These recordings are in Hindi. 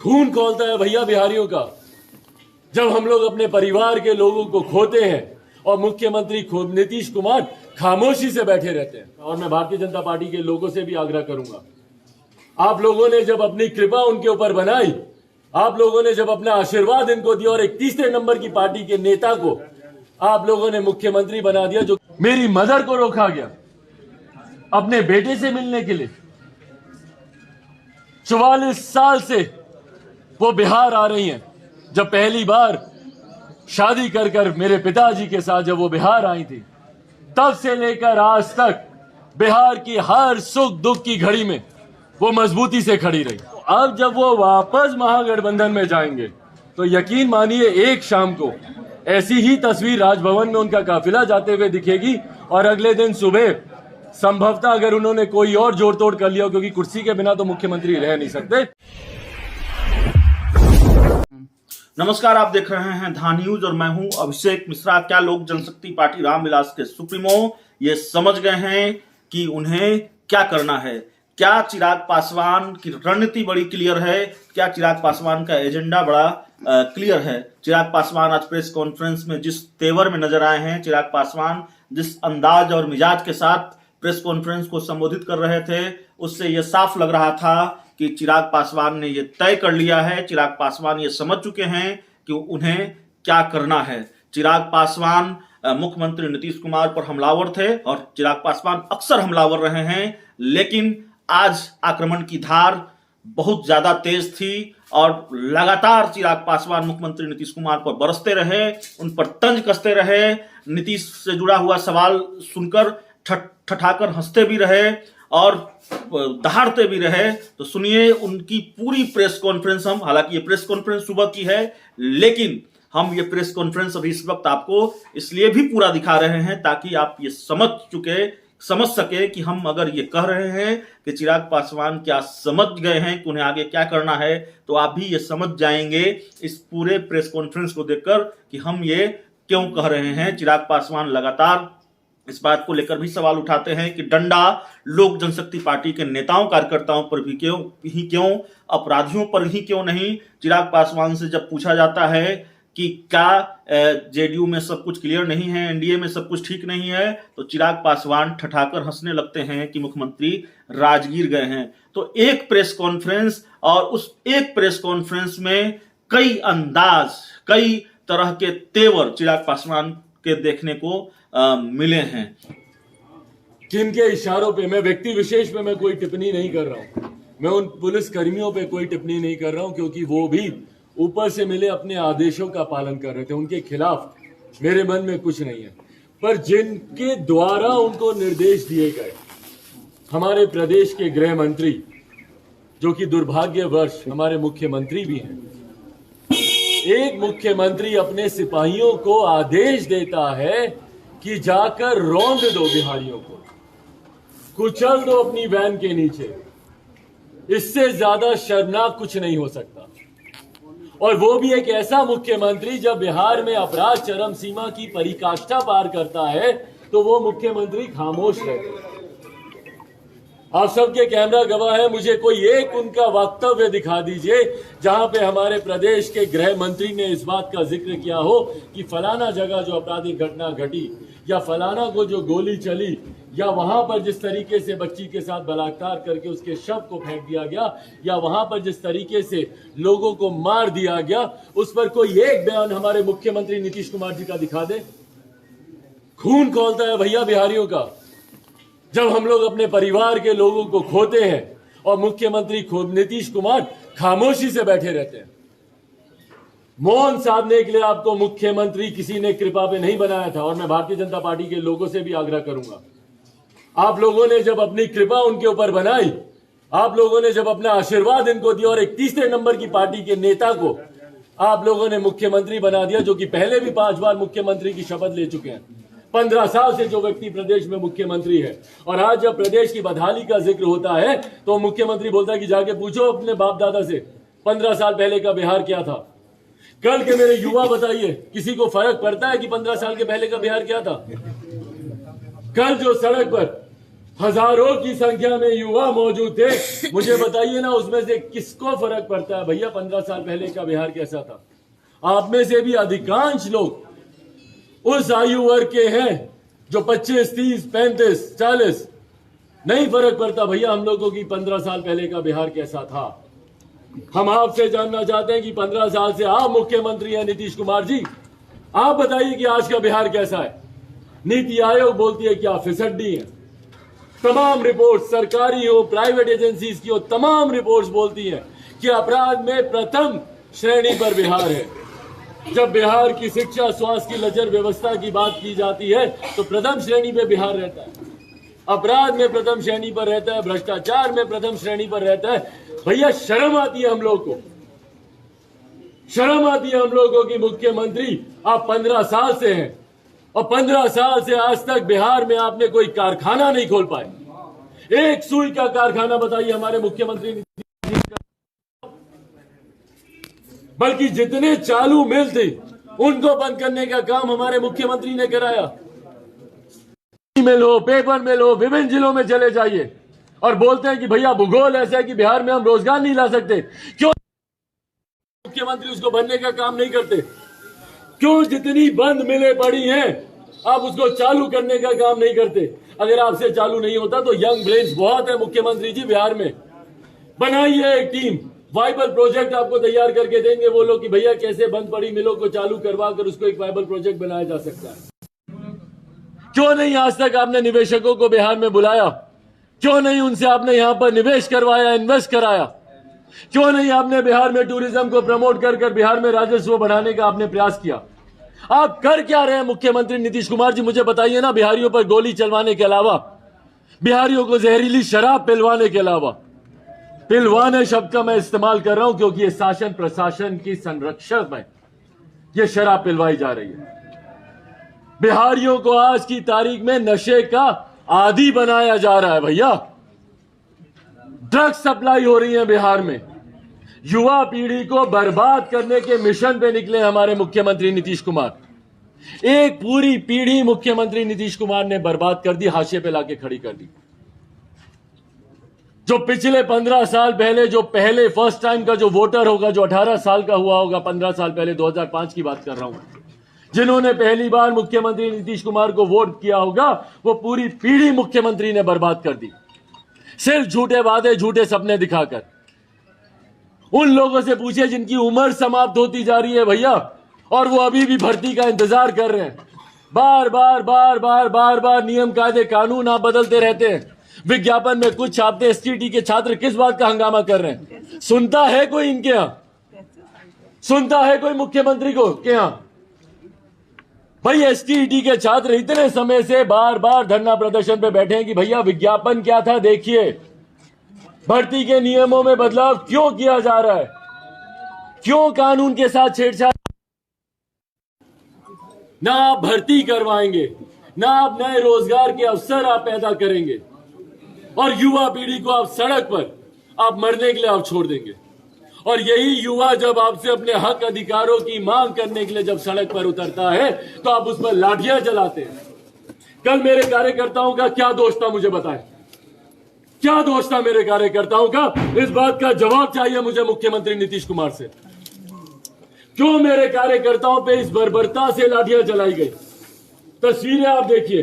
खून खौलता है भैया बिहारियों का जब हम लोग अपने परिवार के लोगों को खोते हैं और मुख्यमंत्री खुद नीतीश कुमार खामोशी से बैठे रहते हैं। और मैं भारतीय जनता पार्टी के लोगों से भी आग्रह करूंगा, आप लोगों ने जब अपनी कृपा उनके ऊपर बनाई, आप लोगों ने जब अपना आशीर्वाद इनको दिया और एक तीसरे नंबर की पार्टी के नेता को आप लोगों ने मुख्यमंत्री बना दिया, जो मेरी मदर को रोका गया अपने बेटे से मिलने के लिए। 44 साल से वो बिहार आ रही हैं। जब पहली बार शादी कर मेरे पिताजी के साथ जब वो बिहार आई थी, तब से लेकर आज तक बिहार की हर सुख दुख की घड़ी में वो मजबूती से खड़ी रही। तो अब जब वो वापस महागठबंधन में जाएंगे तो यकीन मानिए एक शाम को ऐसी ही तस्वीर राजभवन में उनका काफिला जाते हुए दिखेगी और अगले दिन सुबह संभवतः अगर उन्होंने कोई और जोड़ तोड़ कर लिया, क्योंकि कुर्सी के बिना तो मुख्यमंत्री रह नहीं सकते। नमस्कार, आप देख रहे हैं धा न्यूज और मैं हूं अभिषेक मिश्रा। क्या लोक जनशक्ति पार्टी रामविलास के सुप्रीमो ये समझ गए हैं कि उन्हें क्या करना है? क्या चिराग पासवान की रणनीति बड़ी क्लियर है? क्या चिराग पासवान का एजेंडा बड़ा क्लियर है? चिराग पासवान आज प्रेस कॉन्फ्रेंस में जिस तेवर में नजर आए हैं, चिराग पासवान जिस अंदाज और मिजाज के साथ प्रेस कॉन्फ्रेंस को संबोधित कर रहे थे, उससे यह साफ लग रहा था कि चिराग पासवान ने यह तय कर लिया है, चिराग पासवान ये समझ चुके हैं कि उन्हें क्या करना है। चिराग पासवान मुख्यमंत्री नीतीश कुमार पर हमलावर थे और चिराग पासवान अक्सर हमलावर रहे हैं, लेकिन आज आक्रमण की धार बहुत ज्यादा तेज थी और लगातार चिराग पासवान मुख्यमंत्री नीतीश कुमार पर बरसते रहे, उन पर तंज कसते रहे, नीतीश से जुड़ा हुआ सवाल सुनकर ठठाकर हंसते भी रहे और दहाड़ते भी रहे। तो सुनिए उनकी पूरी प्रेस कॉन्फ्रेंस। हम हालांकि ये प्रेस कॉन्फ्रेंस सुबह की है, लेकिन हम ये प्रेस कॉन्फ्रेंस अभी इस वक्त आपको इसलिए भी पूरा दिखा रहे हैं ताकि आप ये समझ सके कि हम अगर ये कह रहे हैं कि चिराग पासवान क्या समझ गए हैं कि उन्हें आगे क्या करना है, तो आप भी ये समझ जाएंगे इस पूरे प्रेस कॉन्फ्रेंस को देखकर कि हम ये क्यों कह रहे हैं। चिराग पासवान लगातार इस बात को लेकर भी सवाल उठाते हैं कि डंडा लोक जनशक्ति पार्टी के नेताओं कार्यकर्ताओं पर भी क्यों, अपराधियों पर ही क्यों नहीं। चिराग पासवान से जब पूछा जाता है कि क्या जेडीयू में सब कुछ क्लियर नहीं है, एनडीए में सब कुछ ठीक नहीं है, तो चिराग पासवान ठठाकर हंसने लगते हैं कि मुख्यमंत्री राजगीर गए हैं। तो एक प्रेस कॉन्फ्रेंस और उस एक प्रेस कॉन्फ्रेंस में कई अंदाज, कई तरह के तेवर चिराग पासवान के देखने को मिले हैं। जिनके इशारों पे, मैं व्यक्ति विशेष पे मैं कोई टिप्पणी नहीं कर रहा हूं, मैं उन पुलिस कर्मियों पे कोई टिप्पणी नहीं कर रहा हूं, क्योंकि वो भी ऊपर से मिले अपने आदेशों का पालन कर रहे थे। उनके खिलाफ मेरे मन में कुछ नहीं है, पर जिनके द्वारा उनको निर्देश दिए गए, हमारे प्रदेश के गृह मंत्री, जो कि दुर्भाग्यवश हमारे मुख्यमंत्री भी हैं, एक मुख्यमंत्री अपने सिपाहियों को आदेश देता है कि जाकर रौंद दो बिहारियों को, कुचल दो अपनी वैन के नीचे। इससे ज्यादा शर्मनाक कुछ नहीं हो सकता। और वो भी एक ऐसा मुख्यमंत्री जब बिहार में अपराध चरम सीमा की पराकाष्ठा पार करता है तो वो मुख्यमंत्री खामोश रहते हैं। आप सबके कैमरा गवाह है, मुझे कोई एक उनका वक्तव्य दिखा दीजिए जहां पे हमारे प्रदेश के गृह मंत्री ने इस बात का जिक्र किया हो कि फलाना जगह जो आपराधिक घटना घटी, या फलाना को जो गोली चली, या वहां पर जिस तरीके से बच्ची के साथ बलात्कार करके उसके शव को फेंक दिया गया, या वहां पर जिस तरीके से लोगों को मार दिया गया, उस पर कोई एक बयान हमारे मुख्यमंत्री नीतीश कुमार जी का दिखा दे। खून खौलता है भैया बिहारियों का जब हम लोग अपने परिवार के लोगों को खोते हैं और मुख्यमंत्री खुद नीतीश कुमार खामोशी से बैठे रहते हैं। मौन साधने के लिए आपको मुख्यमंत्री किसी ने कृपा पे नहीं बनाया था। और मैं भारतीय जनता पार्टी के लोगों से भी आग्रह करूंगा, आप लोगों ने जब अपनी कृपा उनके ऊपर बनाई, आप लोगों ने जब अपना आशीर्वाद इनको दिया और एक तीसरे नंबर की पार्टी के नेता को आप लोगों ने मुख्यमंत्री बना दिया, जो कि पहले भी 5 बार मुख्यमंत्री की शपथ ले चुके हैं, 15 साल से जो व्यक्ति प्रदेश में मुख्यमंत्री है। और आज जब प्रदेश की बदहाली का जिक्र होता है तो मुख्यमंत्री बोलता है कि जाके पूछो अपने बाप दादा से 15 साल पहले का बिहार क्या था। कल के मेरे युवा बताइए, किसी को फर्क पड़ता है कि 15 साल के पहले का बिहार क्या था? कल जो सड़क पर हजारों की संख्या में युवा मौजूद थे। मुझे बताइए ना, उसमें से किसको फर्क पड़ता है भैया 15 साल पहले का बिहार कैसा था? आप में से भी अधिकांश लोग उस आयु वर्ग के हैं जो 25, 30, 35, 40। नहीं फर्क पड़ता भैया हम लोगों की 15 साल पहले का बिहार कैसा था। हम आपसे जानना चाहते हैं कि 15 साल से आप मुख्यमंत्री हैं नीतीश कुमार जी, आप बताइए कि आज का बिहार कैसा है? नीति आयोग बोलती है कि आप फिसड्डी हैं। तमाम रिपोर्ट, सरकारी हो प्राइवेट एजेंसीज की हो, तमाम रिपोर्ट्स बोलती हैं कि अपराध में प्रथम श्रेणी पर बिहार है। जब बिहार की शिक्षा, स्वास्थ्य की लचर व्यवस्था की बात की जाती है तो प्रथम श्रेणी पे बिहार रहता है। अपराध में प्रथम श्रेणी पर रहता है, भ्रष्टाचार में प्रथम श्रेणी पर रहता है। भैया शर्म आती है हम लोग को, शर्म आती है हम लोगों की मुख्यमंत्री आप 15 साल से हैं और 15 साल से आज तक बिहार में आपने कोई कारखाना नहीं खोल पाए। एक सुई का कारखाना बताइए हमारे मुख्यमंत्री ने, बल्कि जितने चालू मिल थे उनको बंद करने का काम हमारे मुख्यमंत्री ने कराया। मिल हो, पेपर मिल हो, विभिन्न जिलों में चले जाइए और बोलते हैं कि भैया भूगोल ऐसा है कि बिहार में हम रोजगार नहीं ला सकते। क्यों मुख्यमंत्री उसको भरने का काम नहीं करते? क्यों जितनी बंद मिलें पड़ी हैं आप उसको चालू करने का काम नहीं करते? अगर आपसे चालू नहीं होता तो यंग ब्रेन्स बहुत है मुख्यमंत्री जी बिहार में। बनाइए एक टीम, वाइबल प्रोजेक्ट आपको तैयार करके देंगे वो लोग कि भैया कैसे बंद पड़ी मिलों को चालू करवा कर उसको एक वाइबल प्रोजेक्ट बनाया जा सकता है। क्यों नहीं आज तक आपने निवेशकों को बिहार में बुलाया? क्यों नहीं उनसे आपने यहां पर निवेश करवाया, इन्वेस्ट कराया? क्यों नहीं आपने बिहार में टूरिज्म को प्रमोट कर बिहार में राजस्व बढ़ाने का आपने प्रयास किया? आप कर क्या रहे हैं मुख्यमंत्री नीतीश कुमार जी? मुझे बताइए ना, बिहारियों पर गोली चलवाने के अलावा, बिहारियों को जहरीली शराब पिलवाने के अलावा। पिलवाने शब्द का मैं इस्तेमाल कर रहा हूं क्योंकि ये शासन प्रशासन की संरक्षण में ये शराब पिलवाई जा रही है। बिहारियों को आज की तारीख में नशे का आदी बनाया जा रहा है भैया। ड्रग्स सप्लाई हो रही है बिहार में। युवा पीढ़ी को बर्बाद करने के मिशन पे निकले हमारे मुख्यमंत्री नीतीश कुमार। एक पूरी पीढ़ी मुख्यमंत्री नीतीश कुमार ने बर्बाद कर दी, हाशिए पे लाके खड़ी कर दी। जो पिछले 15 साल पहले, जो पहले फर्स्ट टाइम का जो वोटर होगा, जो 18 साल का हुआ होगा, 15 साल पहले 2005 की बात कर रहा हूं, जिन्होंने पहली बार मुख्यमंत्री नीतीश कुमार को वोट किया होगा, वो पूरी पीढ़ी मुख्यमंत्री ने बर्बाद कर दी। सिर्फ झूठे वादे, झूठे सपने दिखाकर। उन लोगों से पूछिए जिनकी उम्र समाप्त होती जा रही है भैया, और वो अभी भी भर्ती का इंतजार कर रहे हैं। बार बार बार बार बार बार नियम कायदे कानून आप बदलते रहते हैं। विज्ञापन में कुछ छापते, एसटीटी के छात्र किस बात का हंगामा कर रहे हैं? सुनता है कोई इनके यहां? सुनता है कोई मुख्यमंत्री को के यहां? भाई एसटीईटी के छात्र इतने समय से बार बार धरना प्रदर्शन पे बैठे हैं कि भैया विज्ञापन क्या था देखिए, भर्ती के नियमों में बदलाव क्यों किया जा रहा है, क्यों कानून के साथ छेड़छाड़। ना आप भर्ती करवाएंगे, ना आप नए रोजगार के अवसर आप पैदा करेंगे, और युवा पीढ़ी को आप सड़क पर आप मरने के लिए आप छोड़ देंगे। और यही युवा जब आपसे अपने हक अधिकारों की मांग करने के लिए जब सड़क पर उतरता है तो आप उस पर लाठियां चलाते हैं। कल मेरे कार्यकर्ताओं का क्या दोष था मुझे बताएं, क्या दोष था मेरे कार्यकर्ताओं का? इस बात का जवाब चाहिए मुझे मुख्यमंत्री नीतीश कुमार से। क्यों मेरे कार्यकर्ताओं पे इस बर्बरता से लाठियां चलाई गई? तस्वीरें आप देखिए,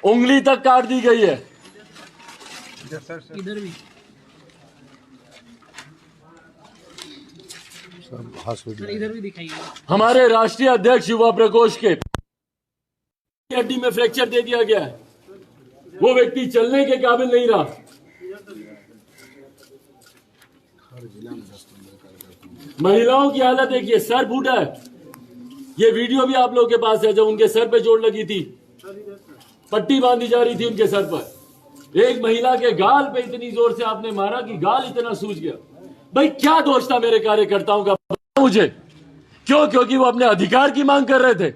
उंगली तक काट दी गई है। इधर भी इधर भी दिखाइए। हमारे राष्ट्रीय अध्यक्ष युवा प्रकोष्ठ के हड्डी में फ्रैक्चर दे दिया गया है, वो व्यक्ति चलने के काबिल नहीं रहा। महिलाओं की हालत देखिए, सर फूटा है। ये वीडियो भी आप लोगों के पास है, जब उनके सर पे चोट लगी थी, पट्टी बांधी जा रही थी उनके सर पर। एक महिला के गाल पे इतनी जोर से आपने मारा कि गाल इतना सूज गया। भाई क्या दोष था मेरे कार्यकर्ताओं का मुझे? क्यों? क्योंकि वो अपने अधिकार की मांग कर रहे थे,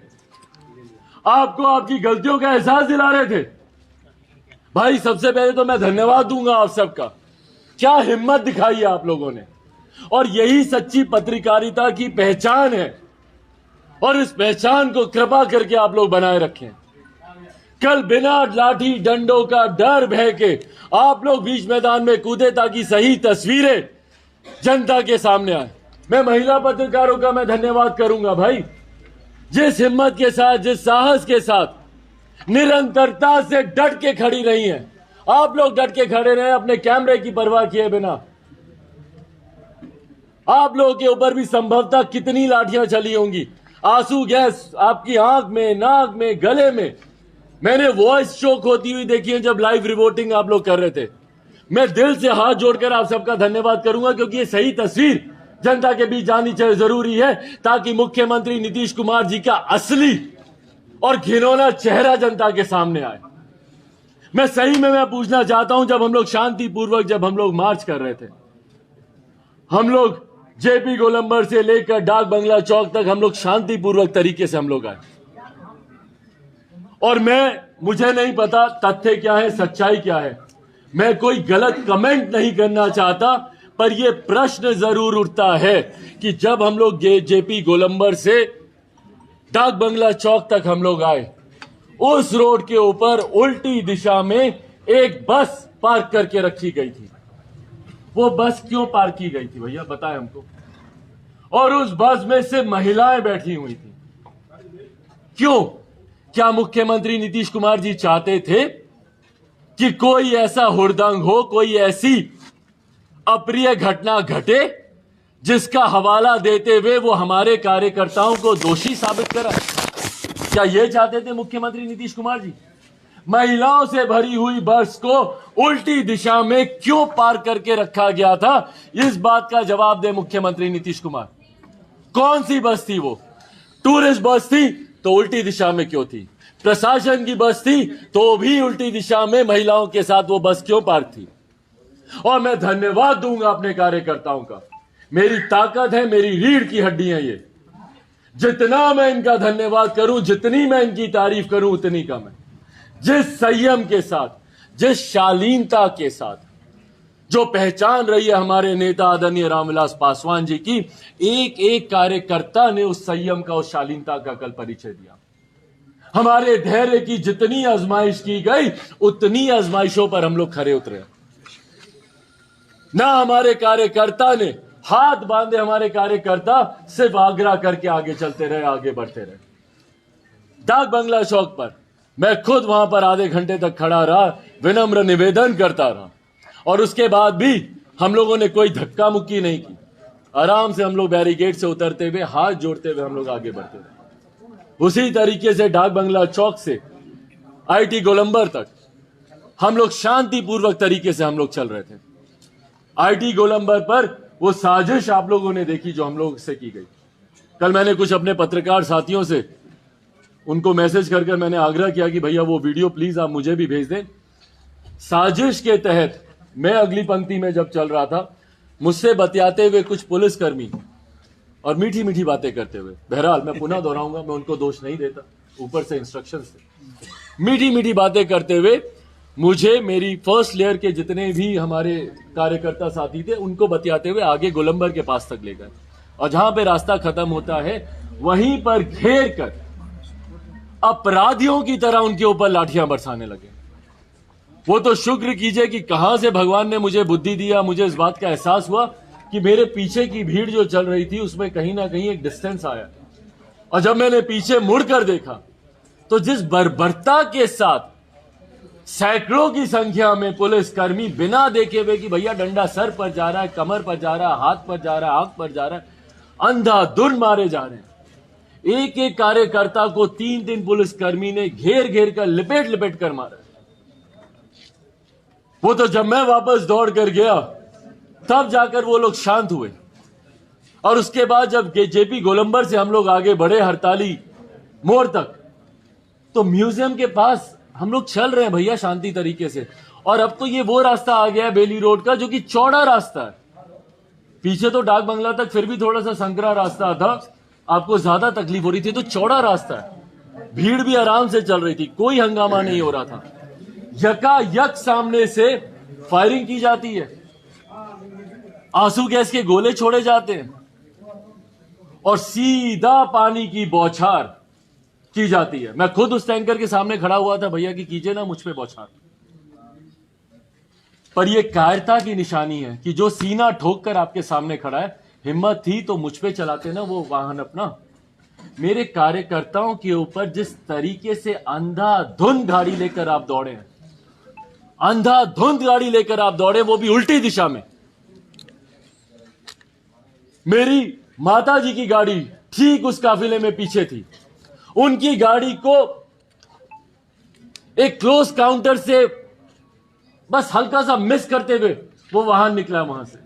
आपको आपकी गलतियों का एहसास दिला रहे थे। भाई सबसे पहले तो मैं धन्यवाद दूंगा आप सबका, क्या हिम्मत दिखाई है आप लोगों ने, और यही सच्ची पत्रकारिता की पहचान है। और इस पहचान को कृपा करके आप लोग बनाए रखें। कल बिना लाठी डंडों का डर भय के आप लोग बीच मैदान में कूदे ताकि सही तस्वीरें जनता के सामने आए। मैं महिला पत्रकारों का मैं धन्यवाद करूंगा भाई, जिस हिम्मत के साथ, जिस साहस के साथ निरंतरता से डट के खड़ी रही हैं। आप लोग डट के खड़े रहे अपने कैमरे की परवाह किए बिना। आप लोगों के ऊपर भी संभवतः कितनी लाठियां चली होंगी, आंसू गैस आपकी आंख में, नाक में, गले में। मैंने वॉइस चोक होती हुई देखी है जब लाइव रिपोर्टिंग आप लोग कर रहे थे। मैं दिल से हाथ जोड़कर आप सबका धन्यवाद करूंगा, क्योंकि ये सही तस्वीर जनता के बीच जानी चाहिए, जरूरी है, ताकि मुख्यमंत्री नीतीश कुमार जी का असली और घिनौना चेहरा जनता के सामने आए। मैं सही में मैं पूछना चाहता हूं, जब हम लोग शांतिपूर्वक जब हम लोग मार्च कर रहे थे, हम लोग जेपी गोलंबर से लेकर डाक बंगला चौक तक हम लोग शांतिपूर्वक तरीके से हम लोग आए। और मुझे नहीं पता तथ्य क्या है, सच्चाई क्या है, मैं कोई गलत कमेंट नहीं करना चाहता, पर यह प्रश्न जरूर उठता है कि जब हम लोग जेपी गोलंबर से डाक बंगला चौक तक हम लोग आए, उस रोड के ऊपर उल्टी दिशा में एक बस पार्क करके रखी गई थी। वो बस क्यों पार्क की गई थी भैया, बताएं हमको। और उस बस में से महिलाएं बैठी हुई थी। क्यों? क्या मुख्यमंत्री नीतीश कुमार जी चाहते थे कि कोई ऐसा हुड़दंग हो, कोई ऐसी अप्रिय घटना घटे जिसका हवाला देते हुए वो हमारे कार्यकर्ताओं को दोषी साबित करा? क्या ये चाहते थे मुख्यमंत्री नीतीश कुमार जी? महिलाओं से भरी हुई बस को उल्टी दिशा में क्यों पार्क करके रखा गया था, इस बात का जवाब दे मुख्यमंत्री नीतीश कुमार। कौन सी बस थी वो? टूरिस्ट बस थी तो उल्टी दिशा में क्यों थी? प्रशासन की बस थी तो भी उल्टी दिशा में महिलाओं के साथ वो बस क्यों पार्क थी? और मैं धन्यवाद दूंगा अपने कार्यकर्ताओं का। मेरी ताकत है, मेरी रीढ़ की हड्डी है ये। जितना मैं इनका धन्यवाद करूं, जितनी मैं इनकी तारीफ करूं, उतनी कम है। जिस संयम के साथ, जिस शालीनता के साथ जो पहचान रही है हमारे नेता आदरणीय रामविलास पासवान जी की, एक एक कार्यकर्ता ने उस संयम का, उस शालीनता का कल परिचय दिया। हमारे धैर्य की जितनी आजमाइश की गई, उतनी आजमाइशों पर हम लोग खरे उतरे। ना हमारे कार्यकर्ता ने हाथ बांधे, हमारे कार्यकर्ता सिर्फ आग्रह करके आगे चलते रहे, आगे बढ़ते रहे। डाक बंगला चौक पर मैं खुद वहां पर आधे घंटे तक खड़ा रहा, विनम्र निवेदन करता रहा, और उसके बाद भी हम लोगों ने कोई धक्का मुक्की नहीं की। आराम से हम लोग बैरिकेड से उतरते हुए, हाथ जोड़ते हुए हम लोग आगे बढ़ते रहे। उसी तरीके से डाक बंगला चौक से आईटी गोलंबर तक हम लोग शांतिपूर्वक तरीके से हम लोग चल रहे थे। आईटी गोलंबर पर वो साजिश आप लोगों ने देखी जो हम लोग से की गई। कल मैंने कुछ अपने पत्रकार साथियों से उनको मैसेज करके मैंने आग्रह किया कि भैया वो वीडियो प्लीज आप मुझे भी भेज दें। साजिश के तहत मैं अगली पंक्ति में जब चल रहा था, मुझसे बतियाते हुए कुछ पुलिसकर्मी और मीठी मीठी बातें करते हुए, बहरहाल मैं पुनः दोहराऊंगा, मैं उनको दोष नहीं देता, ऊपर से इंस्ट्रक्शन से मीठी मीठी बातें करते हुए मुझे मेरी फर्स्ट लेयर के जितने भी हमारे कार्यकर्ता साथी थे उनको बतियाते हुए आगे गोलंबर के पास तक ले गए, और जहां पे रास्ता खत्म होता है वहीं पर घेर कर अपराधियों की तरह उनके ऊपर लाठियां बरसाने लगे। वो तो शुक्र कीजिए कि कहां से भगवान ने मुझे बुद्धि दिया, मुझे इस बात का एहसास हुआ कि मेरे पीछे की भीड़ जो चल रही थी उसमें कहीं ना कहीं एक डिस्टेंस आया, और जब मैंने पीछे मुड़कर देखा तो जिस बर्बरता के साथ सैकड़ों की संख्या में पुलिसकर्मी बिना देखे हुए कि भैया डंडा सर पर जा रहा है, कमर पर जा रहा है, हाथ पर जा रहा है, आंख पर जा रहा है, अंधाधुंध मारे जा रहे हैं। एक एक कार्यकर्ता को 3 पुलिसकर्मी ने घेर घेर कर लिपेट लिपेट कर मारा। वो तो जब मैं वापस दौड़ कर गया तब जाकर वो लोग शांत हुए, और उसके बाद जब जेपी गोलंबर से हम लोग आगे बढ़े हड़ताली मोड़ तक, तो म्यूजियम के पास हम लोग चल रहे हैं भैया शांति तरीके से। और अब तो ये वो रास्ता आ गया है बेली रोड का जो कि चौड़ा रास्ता है। पीछे तो डाक बंगला तक फिर भी थोड़ा सा संकरा रास्ता था, आपको ज्यादा तकलीफ हो रही थी, तो चौड़ा रास्ता है, भीड़ भी आराम से चल रही थी, कोई हंगामा नहीं हो रहा था। यकायक सामने से फायरिंग की जाती है, आंसू गैस के गोले छोड़े जाते हैं, और सीधा पानी की बौछार की जाती है। मैं खुद उस टैंकर के सामने खड़ा हुआ था, भैया कि कीजिए ना मुझ पे बौछार। पर यह कायरता की निशानी है कि जो सीना ठोक कर आपके सामने खड़ा है, हिम्मत थी तो मुझ पे चलाते ना वो वाहन अपना। मेरे कार्यकर्ताओं के ऊपर जिस तरीके से अंधाधुंध गाड़ी लेकर आप दौड़े हैं, अंधाधुंध गाड़ी लेकर आप दौड़े, वो भी उल्टी दिशा में। मेरी माता जी की गाड़ी ठीक उस काफिले में पीछे थी। उनकी गाड़ी को एक क्लोज काउंटर से बस हल्का सा मिस करते हुए वो वाहन निकला वहां से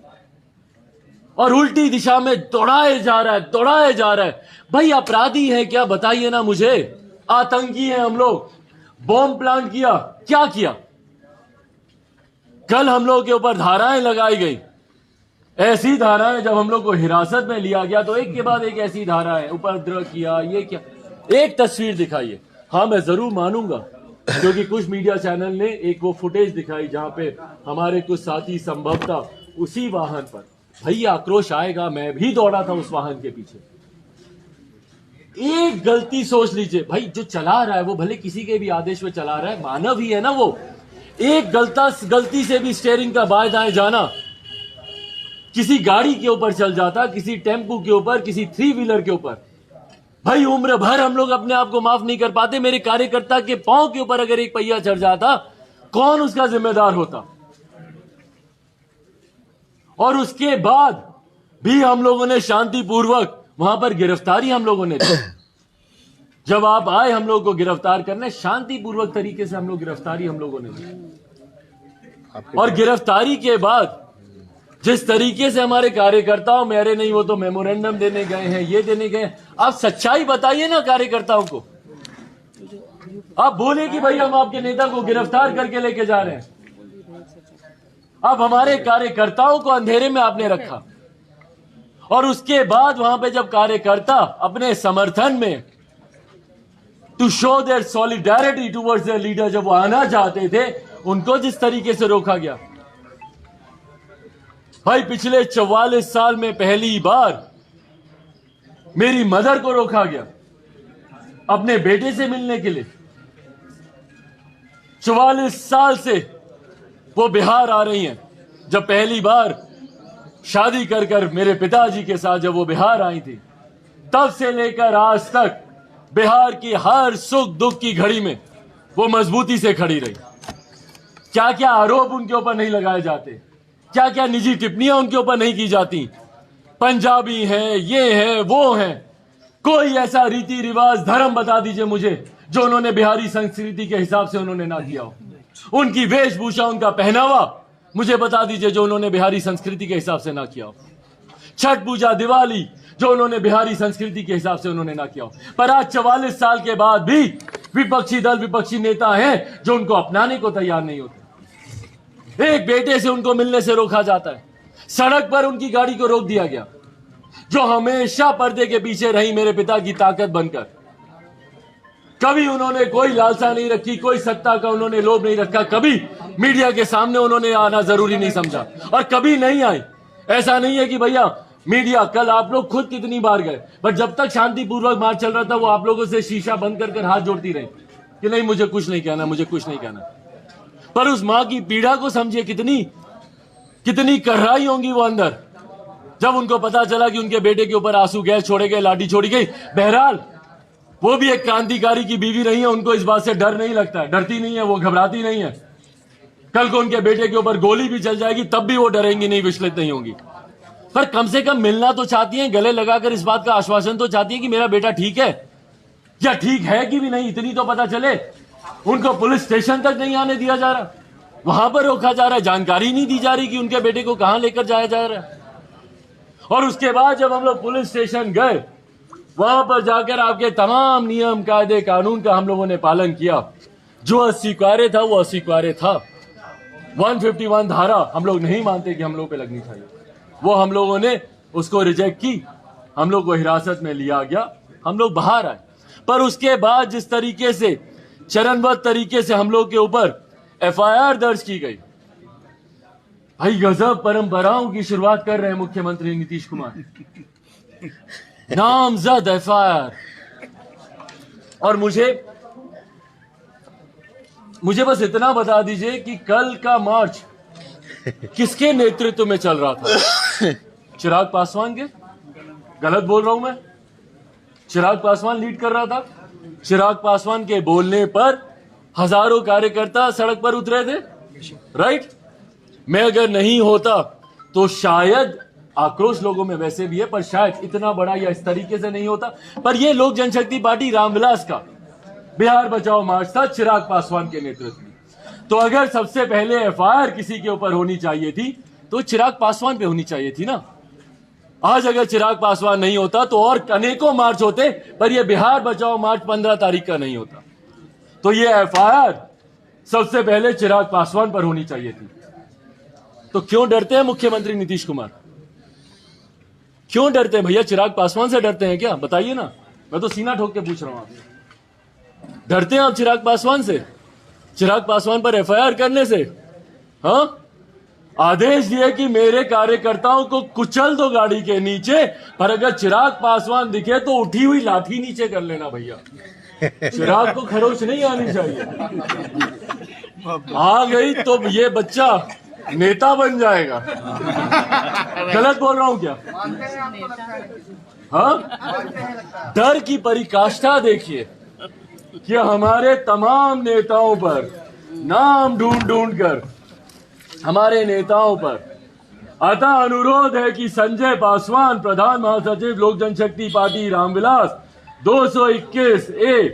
और उल्टी दिशा में दौड़ाए जा रहा है, दौड़ाए जा रहा है। भाई अपराधी है क्या, बताइए ना मुझे। आतंकी है हम लोग, बॉम्ब प्लांट किया, क्या किया? कल हम लोग के ऊपर धाराएं लगाई गई, ऐसी धाराएं जब हम लोग को हिरासत में लिया गया तो एक के बाद एक ऐसी धाराएं, उपद्रव किया, ये क्या। एक तस्वीर दिखाइए। हाँ मैं जरूर मानूंगा क्योंकि कुछ मीडिया चैनल ने एक वो फुटेज दिखाई जहां पे हमारे कुछ साथी संभवतः उसी वाहन पर, भाई आक्रोश आएगा, मैं भी दौड़ा था उस वाहन के पीछे। एक गलती सोच लीजिए भाई, जो चला रहा है वो भले किसी के भी आदेश में चला रहा है, मानव ही है ना वो। एक गलती से भी स्टीयरिंग का बाएं दाएं जाना, किसी गाड़ी के ऊपर चल जाता, किसी टेम्पू के ऊपर, किसी 3 व्हीलर के ऊपर, भाई उम्र भर हम लोग अपने आप को माफ नहीं कर पाते। मेरे कार्यकर्ता के पांव के ऊपर अगर एक पहिया चढ़ जाता, कौन उसका जिम्मेदार होता? और उसके बाद भी हम लोगों ने शांतिपूर्वक वहां पर गिरफ्तारी हम लोगों ने दी। जब आप आए हम लोग को गिरफ्तार करने, शांतिपूर्वक तरीके से हम लोग गिरफ्तारी हम लोगों ने दी। और गिरफ्तारी के बाद जिस तरीके से हमारे कार्यकर्ताओं में, अरे नहीं वो तो मेमोरेंडम देने गए हैं, ये देने गए, आप सच्चाई बताइए ना कार्यकर्ताओं को। आप बोले कि भाई हम आपके नेता को गिरफ्तार करके लेके जा रहे हैं। अब हमारे कार्यकर्ताओं को अंधेरे में आपने रखा और उसके बाद वहां पे जब कार्यकर्ता अपने समर्थन में to show their solidarity towards their leader जब वो आना चाहते थे, उनको जिस तरीके से रोका गया। भाई पिछले 44 साल में पहली बार मेरी मदर को रोका गया अपने बेटे से मिलने के लिए। 44 साल से वो बिहार आ रही हैं। जब पहली बार शादी कर मेरे पिताजी के साथ जब वो बिहार आई थी, तब से लेकर आज तक बिहार की हर सुख दुख की घड़ी में वो मजबूती से खड़ी रही। क्या क्या आरोप उनके ऊपर नहीं लगाए जाते, क्या क्या निजी टिप्पणियां उनके ऊपर नहीं की जाती। पंजाबी है, ये है, वो है। कोई ऐसा रीति रिवाज धर्म बता दीजिए मुझे जो उन्होंने बिहारी संस्कृति के हिसाब से उन्होंने ना किया हो। उनकी वेशभूषा, उनका पहनावा मुझे बता दीजिए जो उन्होंने बिहारी संस्कृति के हिसाब से ना किया हो। छठ पूजा, दिवाली जो उन्होंने बिहारी संस्कृति के हिसाब से उन्होंने ना किया हो। पर आज 44 साल के बाद भी विपक्षी दल, विपक्षी नेता हैं जो उनको अपनाने को तैयार नहीं होते। एक बेटे से उनको मिलने से रोका जाता है, सड़क पर उनकी गाड़ी को रोक दिया गया, जो हमेशा पर्दे के पीछे रही मेरे पिता की ताकत बनकर। कभी उन्होंने कोई लालसा नहीं रखी, कोई सत्ता का उन्होंने लोभ नहीं रखा, कभी मीडिया के सामने उन्होंने आना जरूरी नहीं समझा और कभी नहीं आए। ऐसा नहीं है कि भैया मीडिया, कल आप लोग खुद कितनी बार गए, बट जब तक शांतिपूर्वक मार्च चल रहा था वो आप लोगों से शीशा बंद कर हाथ जोड़ती रही कि नहीं मुझे कुछ नहीं कहना, मुझे कुछ नहीं कहना। पर उस मां की पीड़ा को समझिए, कितनी करहाई होंगी वो अंदर जब उनको पता चला कि उनके बेटे के ऊपर आंसू गैस छोड़े गए, लाठी छोड़ी गई। बहरहाल वो भी एक क्रांतिकारी की बीवी रही है, उनको इस बात से डर नहीं लगता है, डरती नहीं है, वो घबराती नहीं है। कल को उनके बेटे के ऊपर गोली भी चल जाएगी तब भी वो डरेंगी नहीं, विचलित नहीं होंगी। पर कम से कम मिलना तो चाहती हैं, गले लगाकर इस बात का आश्वासन तो चाहती है कि मेरा बेटा ठीक है, या ठीक है कि भी नहीं, इतनी तो पता चले। उनको पुलिस स्टेशन तक नहीं आने दिया जा रहा, वहां पर रोका जा रहा है, जानकारी नहीं दी जा रही कि उनके बेटे को कहां लेकर जाया जा रहा है। और उसके बाद जब हम लोग पुलिस स्टेशन गए, वहां पर जाकर आपके तमाम नियम कायदे कानून का हम लोगों ने पालन किया। जो अस्वीकार्य था वो अस्वीकार्य था। 151 धारा हम लोग नहीं मानते कि हम लोग पे लगनी चाहिए, वो हम लोगों ने उसको रिजेक्ट की, हम लोग को हिरासत में लिया गया, हम लोग बाहर आए। पर उसके बाद जिस तरीके से चरणबद्ध तरीके से हम लोग के ऊपर FIR दर्ज की गई, भाई गजब परंपराओं की शुरुआत कर रहे हैं मुख्यमंत्री नीतीश कुमार। नामजद एफआईआर। और मुझे बस इतना बता दीजिए कि कल का मार्च किसके नेतृत्व में चल रहा था? चिराग पासवान के? गलत बोल रहा हूं मैं? चिराग पासवान लीड कर रहा था। चिराग पासवान के बोलने पर हजारों कार्यकर्ता सड़क पर उतरे थे, राइट? मैं अगर नहीं होता तो शायद आक्रोश लोगों में वैसे भी है, पर शायद इतना बड़ा या इस तरीके से नहीं होता। पर यह लोक जनशक्ति पार्टी रामविलास का बिहार बचाओ मार्च था, चिराग पासवान के नेतृत्व में। तो अगर सबसे पहले एफआईआर किसी के ऊपर होनी चाहिए थी तो चिराग पासवान पे होनी चाहिए थी ना। आज अगर चिराग पासवान नहीं होता तो और अनेकों मार्च होते, पर यह बिहार बचाओ मार्च 15 तारीख का नहीं होता। तो यह एफआईआर सबसे पहले चिराग पासवान पर होनी चाहिए थी। तो क्यों डरते हैं मुख्यमंत्री नीतीश कुमार? क्यों डरते हैं भैया? चिराग पासवान से डरते हैं क्या? बताइए ना, मैं तो सीना ठोक के पूछ रहा हूं आपसे। डरते हैं आप चिराग पासवान से? चिराग पासवान पर एफआईआर करने से? हाँ, आदेश दिए कि मेरे कार्यकर्ताओं को कुचल दो गाड़ी के नीचे, पर अगर चिराग पासवान दिखे तो उठी हुई लाठी नीचे कर लेना भैया। चिराग को खरोच नहीं आनी चाहिए। आ गई तो ये बच्चा नेता बन जाएगा। गलत बोल रहा हूं क्या? हाँ, डर की पराकाष्ठा देखिए कि हमारे तमाम नेताओं पर नाम ढूंढ कर हमारे नेताओं पर। अतः अनुरोध है कि संजय पासवान, प्रधान महासचिव Lok Janshakti party Ramvilas, 221A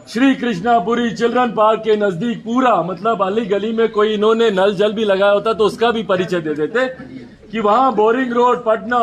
Shri Krishnapuri children park के नजदीक पूरा, मतलब अली गली में कोई इन्होंने नल जल भी लगाया होता तो उसका भी परिचय दे देते कि वहां बोरिंग रोड पटना,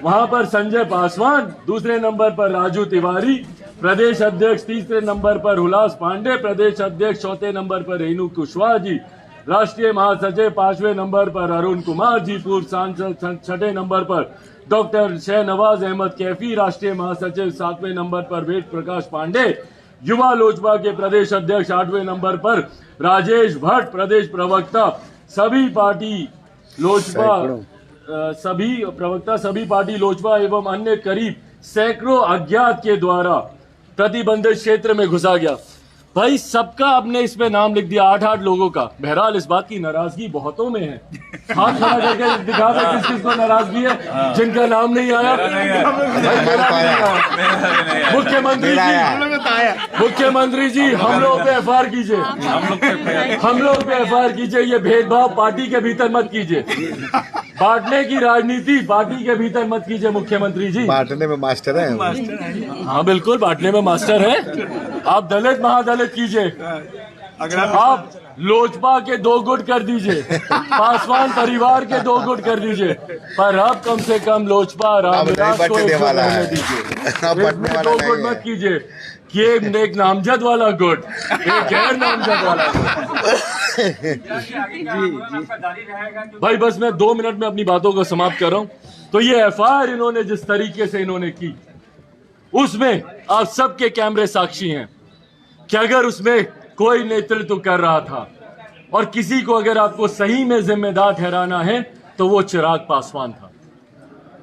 वहां पर संजय पासवान, दूसरे नंबर पर राजू तिवारी, प्रदेश अध्यक्ष तीसरे नंबर पर हुलास पांडे, प्रदेश अध्यक्ष चौथे नंबर पर रेणु कुशवाहा जी, राष्ट्रीय महासचिव 5वें नंबर पर अरुण कुमार जी, पूर्व सांसद 6ठे नंबर पर डॉक्टर शहनवाज अहमद कैफी, राष्ट्रीय महासचिव 7वें नंबर पर वेद प्रकाश पांडे, युवा लोजपा के प्रदेश अध्यक्ष 8वें नंबर पर राजेश भट्ट, प्रदेश प्रवक्ता सभी पार्टी लोजपा एवं अन्य करीब सैकड़ों अज्ञात के द्वारा प्रतिबंधित क्षेत्र में घुसा गया। भाई सबका आपने इसमें नाम लिख दिया, 8-8 लोगों का। बहरहाल इस बात की नाराजगी बहुतों में है। हाथ खड़ा करके दिखा दे किस किस को नाराजगी है, जिनका नाम नहीं आया। मुख्यमंत्री जी हम लोग पे एफआईआर कीजिए, हम लोग पे एफआईआर कीजिए। ये भेदभाव पार्टी के भीतर मत कीजिए, बांटने की राजनीति पार्टी के भीतर मत कीजिए। मुख्यमंत्री जी बांटने में मास्टर है। हाँ बिल्कुल, बांटने में मास्टर है। आप दलित महादलित कीजिए, आप लोजपा के 2 गुट कर दीजिए, पासवान परिवार के 2 गुट कर दीजिए, पर अब कम से कम लोजपा रामविलास को एक गुट रहने दीजिए। 2 गुट मत कीजिए कि एक नामजद वाला गुट, एक गैर नामजद वाला गुट। भाई बस मैं 2 मिनट में अपनी बातों को समाप्त कर रहा हूं। तो ये एफआईआर इन्होंने जिस तरीके से इन्होंने की, उसमें आप सबके कैमरे साक्षी हैं कि अगर उसमें कोई नेतृत्व कर रहा था और किसी को अगर आपको सही में जिम्मेदार ठहराना है तो वो चिराग पासवान था।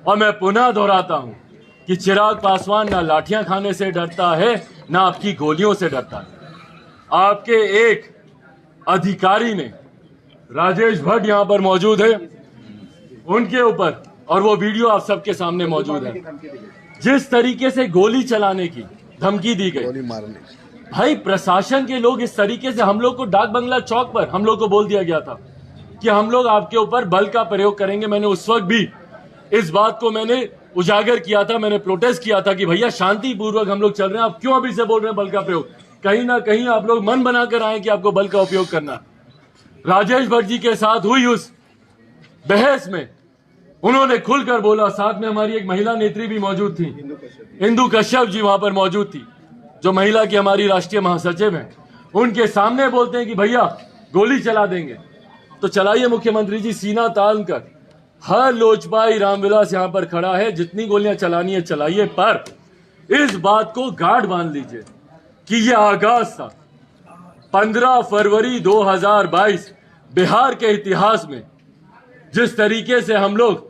और मैं पुनः दोहराता हूं कि चिराग पासवान ना लाठियां खाने से डरता है, ना आपकी गोलियों से डरता है। आपके एक अधिकारी ने, राजेश भट्ट यहां पर मौजूद है, उनके ऊपर, और वो वीडियो आप सबके सामने मौजूद है, जिस तरीके से गोली चलाने की धमकी दी गई। भाई प्रशासन के लोग इस तरीके से, हम लोग को डाक बंगला चौक पर हम लोग को बोल दिया गया था कि हम लोग आपके ऊपर बल का प्रयोग करेंगे। मैंने उस वक्त भी इस बात को मैंने उजागर किया था, मैंने प्रोटेस्ट किया था कि भैया शांतिपूर्वक हम लोग चल रहे हैं, आप क्यों अभी से बोल रहे हैं बल का प्रयोग? कहीं ना कहीं आप लोग मन बनाकर आए कि आपको बल का उपयोग करना। राजेश भट्ट जी के साथ हुई उस बहस में उन्होंने खुलकर बोला। साथ में हमारी एक महिला नेत्री भी मौजूद थी, इंदु कश्यप जी वहां पर मौजूद थी, जो महिला की हमारी राष्ट्रीय महासचिव हैं। उनके सामने बोलते हैं कि भैया गोली चला देंगे। तो चलाइए मुख्यमंत्री जी, सीना तान कर। हर लोजपाई रामविलास यहां पर खड़ा है, जितनी गोलियां चलानी है चलाइए, पर इस बात को गांठ बांध लीजिए कि यह आगाज था 15 फरवरी 2022 बिहार के इतिहास में, जिस तरीके से हम लोग,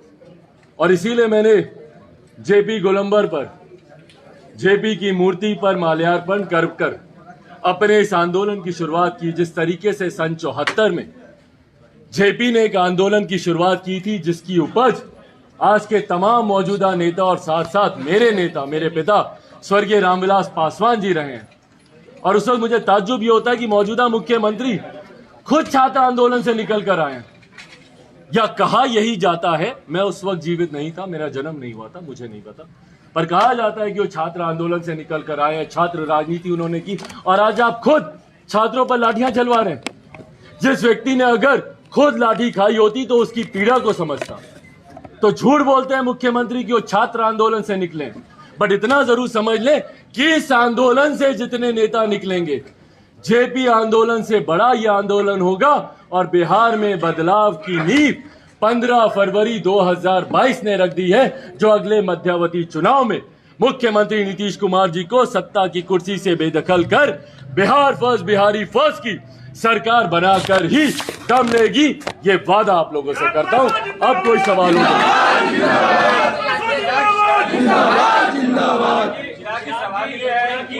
और इसीलिए मैंने जेपी गोलंबर पर जेपी की मूर्ति पर माल्यार्पण कर अपने इस आंदोलन की शुरुआत की। जिस तरीके से सन 74 में जेपी ने एक आंदोलन की शुरुआत की थी, जिसकी उपज आज के तमाम मौजूदा नेता और साथ साथ मेरे नेता, मेरे पिता स्वर्गीय रामविलास पासवान जी रहे हैं। और उस वक्त मुझे ताज्जुब ये होता है कि मौजूदा मुख्यमंत्री खुद छात्र आंदोलन से निकल कर आए हैं, या कहा यही जाता है, मैं उस वक्त जीवित नहीं था, मेरा जन्म नहीं हुआ था, मुझे नहीं पता, पर कहा जाता है कि वो छात्र आंदोलन से निकल कर आए हैं, छात्र राजनीति उन्होंने की, और आज आप खुद छात्रों पर लाठियां चलवा रहे हैं। जिस व्यक्ति ने अगर खुद लाठी खाई होती तो उसकी पीड़ा को समझता। तो झूठ बोलते हैं मुख्यमंत्री कि वो छात्र आंदोलन से निकले, बट इतना जरूर समझ लें कि इस आंदोलन से जितने नेता निकलेंगे, जेपी आंदोलन से बड़ा यह आंदोलन होगा। और बिहार में बदलाव की नींव 15 फरवरी 2022 ने रख दी है, जो अगले मध्यावधि चुनाव में मुख्यमंत्री नीतीश कुमार जी को सत्ता की कुर्सी से बेदखल कर बिहार फर्स्ट, बिहारी फर्स्ट की सरकार बनाकर ही दम लेगी। ये वादा आप लोगों से करता हूं। अब कोई सवाल हो सवाल ये है कि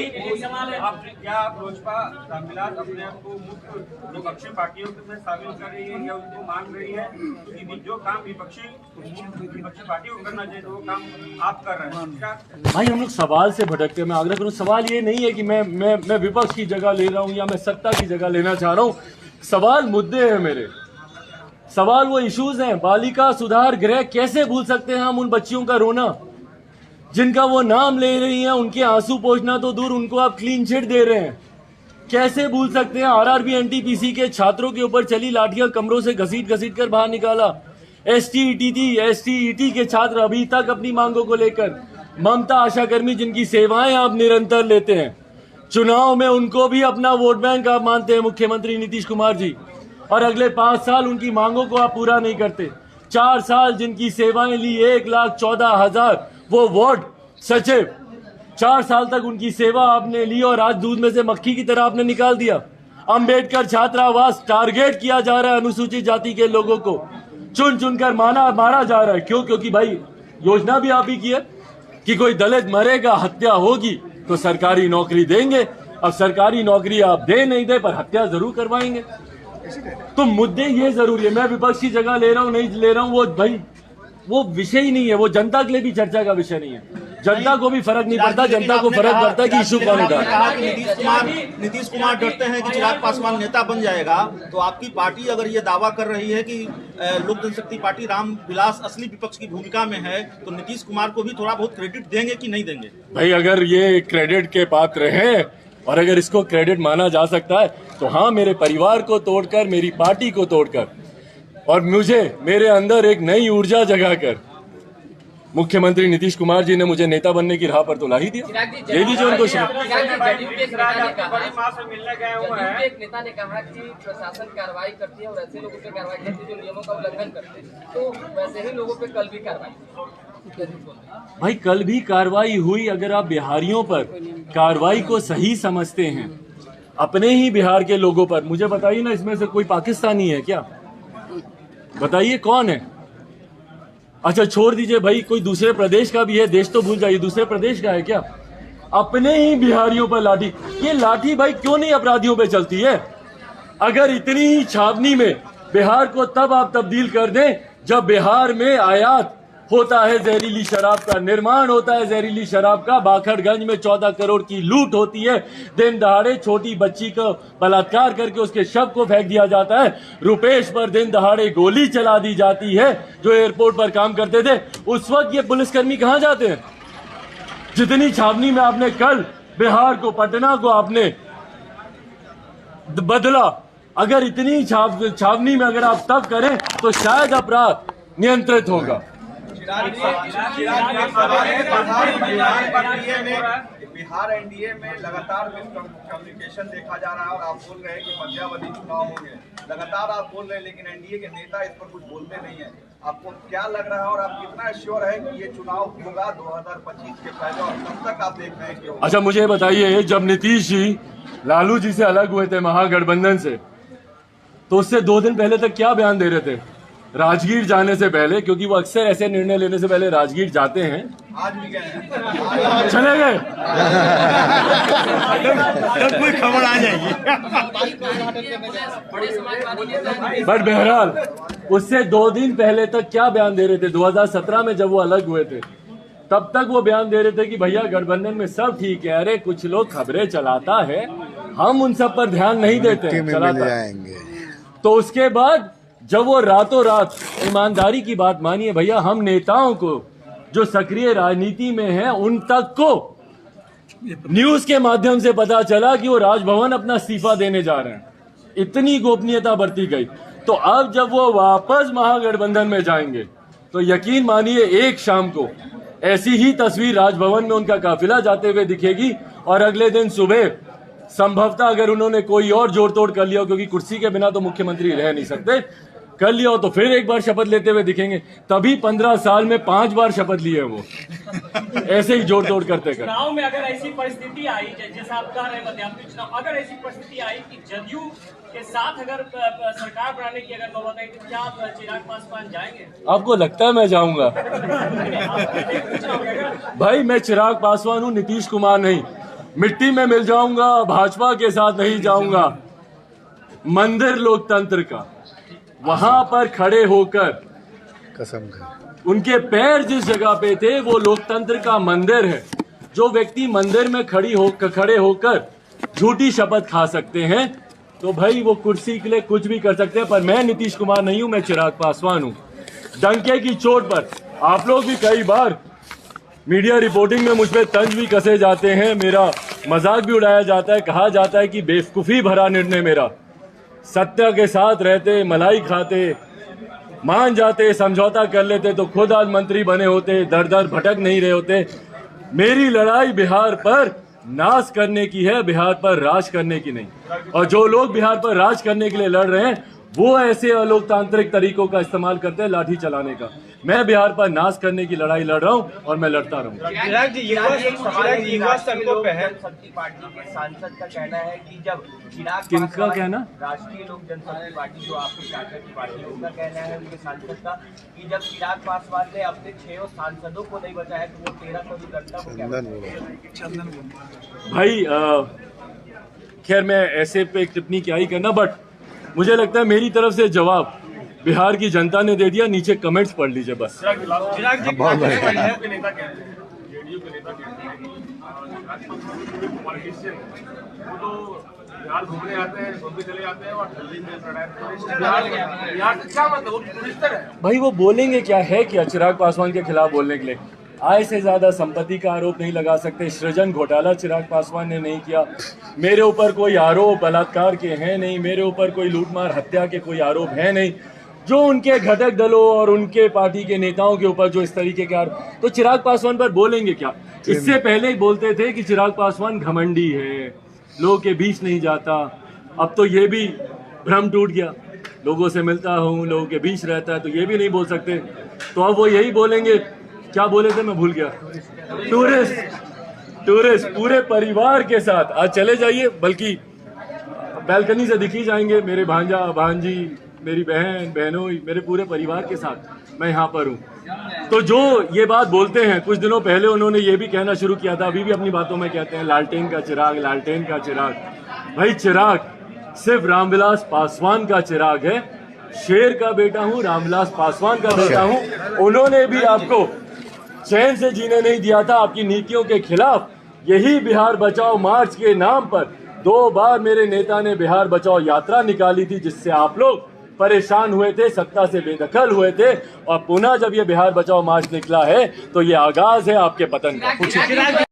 आप क्या लोजपा रामविलास अपने आप को मुख्य विपक्षी पार्टियों में शामिल कर रही है या उनको मान रही है कि जो काम विपक्षी पार्टी को करना चाहिए तो वो काम आप कर रहे हैं? क्या भाई हम लोग सवाल से भटकते हैं। मैं आग्रह करूं, सवाल ये नहीं है कि मैं विपक्ष की जगह ले रहा हूं या मैं सत्ता की जगह लेना चाह रहा हूं। सवाल मुद्दे हैं मेरे, सवाल वो इश्यूज हैं। बालिका सुधार गृह, कैसे भूल सकते हैं हम उन बच्चियों का रोना जिनका वो नाम ले रही हैं, उनके आंसू पोंछना तो दूर, उनको आप क्लीन चिट दे रहे हैं। कैसे भूल सकते हैं आरआरबी एनटीपीसी के छात्रों के ऊपर चली लाठियां, कमरों से घसीट कर बाहर निकाला। एसटीईटी के छात्र अभी तक अपनी मांगों को लेकर, ममता आशाकर्मी जिनकी सेवाएं आप निरंतर लेते हैं, चुनाव में उनको भी अपना वोट बैंक आप मानते हैं मुख्यमंत्री नीतीश कुमार जी, और अगले 5 साल उनकी मांगों को आप पूरा नहीं करते। 4 साल जिनकी सेवाएं ली, 1,14,000 वो वार्ड सचिव, 4 साल तक उनकी सेवा आपने ली और आज दूध में से मक्खी की तरह आपने निकाल दिया। अंबेडकर छात्रावास टारगेट किया जा रहा है, अनुसूचित जाति के लोगों को चुन चुनकर मारा जा रहा है। क्यों? क्योंकि भाई योजना भी आप ही की है कि कोई दलित मरेगा, हत्या होगी तो सरकारी नौकरी देंगे। अब सरकारी नौकरी आप दे नहीं दे, पर हत्या जरूर करवाएंगे। तो मुद्दे ये जरूरी है। मैं विपक्ष की जगह ले रहा हूं, नहीं ले रहा हूं, वो भाई वो विषय ही नहीं है, वो जनता के लिए भी चर्चा का विषय नहीं है। जनता को भी फर्क नहीं पड़ता, जनता को फर्क पड़ता है कि इशू कौन उठा। नीतीश कुमार डरते हैं कि चिराग पासवान नेता बन जाएगा, तो आपकी पार्टी अगर ये दावा कर रही है कि लोक जनशक्ति पार्टी रामविलास असली विपक्ष की भूमिका में है, तो नीतीश कुमार को भी थोड़ा बहुत क्रेडिट देंगे कि नहीं देंगे? भाई अगर ये क्रेडिट के पात्र है और अगर इसको क्रेडिट माना जा सकता है तो हाँ, मेरे परिवार को तोड़कर, मेरी पार्टी को तोड़कर और मुझे मेरे अंदर एक नई ऊर्जा जगाकर मुख्यमंत्री नीतीश कुमार जी ने मुझे नेता बनने की राह पर तो ला ही दिया। दे दीजिए उनको एक नेता ने कहा कि प्रशासन कार्रवाई करती है और ऐसे लोगों पे कार्रवाई करती है जो नियमों का उल्लंघन करते हैं, तो वैसे ही लोगों पे कल भी कार्रवाई। भाई कल भी कार्रवाई हुई। अगर आप बिहारियों पर कार्रवाई को सही समझते हैं, अपने ही बिहार के लोगों पर, मुझे बताइए ना, इसमें से कोई पाकिस्तानी है क्या? बताइए कौन है? अच्छा छोड़ दीजिए भाई, कोई दूसरे प्रदेश का भी है, देश तो भूल जाइए, दूसरे प्रदेश का है क्या? अपने ही बिहारियों पर लाठी। ये लाठी भाई क्यों नहीं अपराधियों पे चलती है? अगर इतनी ही छावनी में बिहार को तब आप तब्दील कर दें जब बिहार में आयात होता है जहरीली शराब का, निर्माण होता है जहरीली शराब का, बाखड़गंज में 14 करोड़ की लूट होती है, दिन दहाड़े छोटी बच्ची को बलात्कार करके उसके शव को फेंक दिया जाता है, रुपेश पर दिन दहाड़े गोली चला दी जाती है जो एयरपोर्ट पर काम करते थे। उस वक्त ये पुलिसकर्मी कहां जाते हैं? जितनी छावनी में आपने कल बिहार को, पटना को आपने बदला, अगर इतनी छावनी में अगर आप तब करें तो शायद अपराध नियंत्रित होगा। बिहार एनडीए में लगातार मिसकम्युनिकेशन देखा जा रहा है और आप बोल रहे हैं कि मध्यावधि चुनाव होंगे, लगातार आप बोल रहे हैं, लेकिन एनडीए के नेता इस पर कुछ बोलते नहीं है। आपको क्या लग रहा है और आप कितना श्योर है कि ये चुनाव होगा 2025 के पहले, और कब तक आप देख रहे हैं? अच्छा मुझे बताइए, जब नीतीश जी लालू जी से अलग हुए थे महागठबंधन से, तो उससे 2 दिन पहले तक क्या बयान दे रहे थे? राजगीर जाने से पहले, क्योंकि वो अक्सर ऐसे निर्णय लेने से पहले राजगीर जाते हैं, आज भी गए हैं। चले गए। तब कोई खबर आ जाएगी। बड़े समाजवादी नेता हैं। बट बहरहाल उससे 2 दिन पहले तक क्या बयान दे रहे थे? 2017 में जब वो अलग हुए थे तब तक वो बयान दे रहे थे कि भैया गठबंधन में सब ठीक है, अरे कुछ लोग खबरें चलाता है, हम उन सब पर ध्यान नहीं देते, चलाता है। तो उसके बाद जब वो रातों रात, ईमानदारी की बात मानिए भैया, हम नेताओं को जो सक्रिय राजनीति में हैं उन तक को न्यूज के माध्यम से पता चला कि वो राजभवन अपना इस्तीफा देने जा रहे हैं, इतनी गोपनीयता बरती गई। तो अब जब वो वापस महागठबंधन में जाएंगे तो यकीन मानिए एक शाम को ऐसी ही तस्वीर राजभवन में उनका काफिला जाते हुए दिखेगी, और अगले दिन सुबह संभवतः अगर उन्होंने कोई और जोड़ तोड़ कर लिया, क्योंकि कुर्सी के बिना तो मुख्यमंत्री रह नहीं सकते, कर लिया हो तो फिर एक बार शपथ लेते हुए दिखेंगे। तभी 15 साल में 5 बार शपथ लिए वो, ऐसे ही जोड़ तोड़ करते कर। चुनाव में अगर ऐसी परिस्थिति आई, जैसा आप कह रहे हैं मध्यान्ह चुनाव, अगर ऐसी परिस्थिति आई कि जदयू के साथ अगर सरकार बनाने की अगर नौबत आई, तो क्या आप चिराग पासवान जाएंगे? आपको लगता है मैं जाऊंगा? भाई मैं चिराग पासवान हूं, नीतीश कुमार नहीं। मिट्टी में मिल जाऊंगा, भाजपा के साथ नहीं जाऊंगा। मंदिर लोकतंत्र का, वहां पर खड़े होकर कसम उनके पैर जिस जगह पे थे वो लोकतंत्र का मंदिर है। जो व्यक्ति मंदिर में खड़े होकर झूठी शपथ खा सकते हैं, तो भाई वो कुर्सी के लिए कुछ भी कर सकते हैं। पर मैं नीतीश कुमार नहीं हूं, मैं चिराग पासवान हूं। डंके की चोट पर आप लोग भी कई बार मीडिया रिपोर्टिंग में मुझ पे तंज भी कसे जाते हैं, मेरा मजाक भी उड़ाया जाता है, कहा जाता है कि बेवकूफी भरा निर्णय मेरा। सत्य के साथ रहते, मलाई खाते, मान जाते, समझौता कर लेते तो खुद आज मंत्री बने होते, दर दर भटक नहीं रहे होते। मेरी लड़ाई बिहार पर नाश करने की है, बिहार पर राज करने की नहीं। और जो लोग बिहार पर राज करने के लिए लड़ रहे हैं वो ऐसे अलोकतांत्रिक तरीकों का इस्तेमाल करते हैं, लाठी चलाने का। मैं बिहार पर नाश करने की लड़ाई लड़ रहा हूं और मैं लड़ता रहूंगा। चिराग जी, युवा संघों पे जनशक्ति पार्टी के सांसद का कहना है कि जब चिराग किनका कहना? राष्ट्रीय लोक जनशक्ति पार्टी जो आपके चाचा की पार्टी है, उनका कहना है, उनके सांसद का, कि जब चिराग पासवान ने अपने 6 सांसदों को नहीं बचाया तो वो 13 को भी करता। वो क्या भाई खैर मैं ऐसे पे एक टिप्पणी क्या ही करना, बट मुझे लगता है मेरी तरफ से जवाब बिहार की जनता ने दे दिया। नीचे कमेंट्स पढ़ लीजिए बस। चिराग जी के नेता क्या है, जेडीयू के नेता क्या है, पॉलिटिशियन वो तो बिहार घूमने आते हैं, घूमने चले जाते हैं और दिल्ली में बिहार से क्या मतलब, वो टूरिस्टर है। भाई वो बोलेंगे क्या है क्या चिराग पासवान के खिलाफ बोलने के लिए? आय से ज्यादा संपत्ति का आरोप नहीं लगा सकते। सृजन घोटाला चिराग पासवान ने नहीं किया। मेरे ऊपर कोई आरोप बलात्कार के हैं नहीं, मेरे ऊपर कोई लूटमार हत्या के कोई आरोप है नहीं। जो उनके घटक दलों और उनके पार्टी के नेताओं के ऊपर जो इस तरीके के आरोप, तो चिराग पासवान पर बोलेंगे क्या? इससे पहले ही बोलते थे कि चिराग पासवान घमंडी है, लोगों के बीच नहीं जाता। अब तो ये भी भ्रम टूट गया, लोगों से मिलता हूँ, लोगों के बीच रहता है, तो ये भी नहीं बोल सकते। तो अब वो यही बोलेंगे, क्या बोले थे मैं भूल गया, टूरिस्ट पूरे परिवार के साथ आज चले जाइए, बल्कि बैल्कनी से दिखी जाएंगे मेरे भांजा भांजी, मेरी बहन बहनों, मेरे पूरे परिवार के साथ मैं यहाँ पर हूँ। तो जो ये बात बोलते हैं, कुछ दिनों पहले उन्होंने ये भी कहना शुरू किया था, अभी भी अपनी बातों में कहते हैं लालटेन का चिराग, लालटेन का चिराग। भाई चिराग सिर्फ रामविलास पासवान का चिराग है। शेर का बेटा हूँ, रामविलास पासवान का बेटा हूँ। उन्होंने भी आपको चैन से जीने नहीं दिया था आपकी नीतियों के खिलाफ। यही बिहार बचाओ मार्च के नाम पर 2 बार मेरे नेता ने बिहार बचाओ यात्रा निकाली थी, जिससे आप लोग परेशान हुए थे, सत्ता से बेदखल हुए थे। और पुनः जब ये बिहार बचाओ मार्च निकला है तो ये आगाज है आपके पतन का।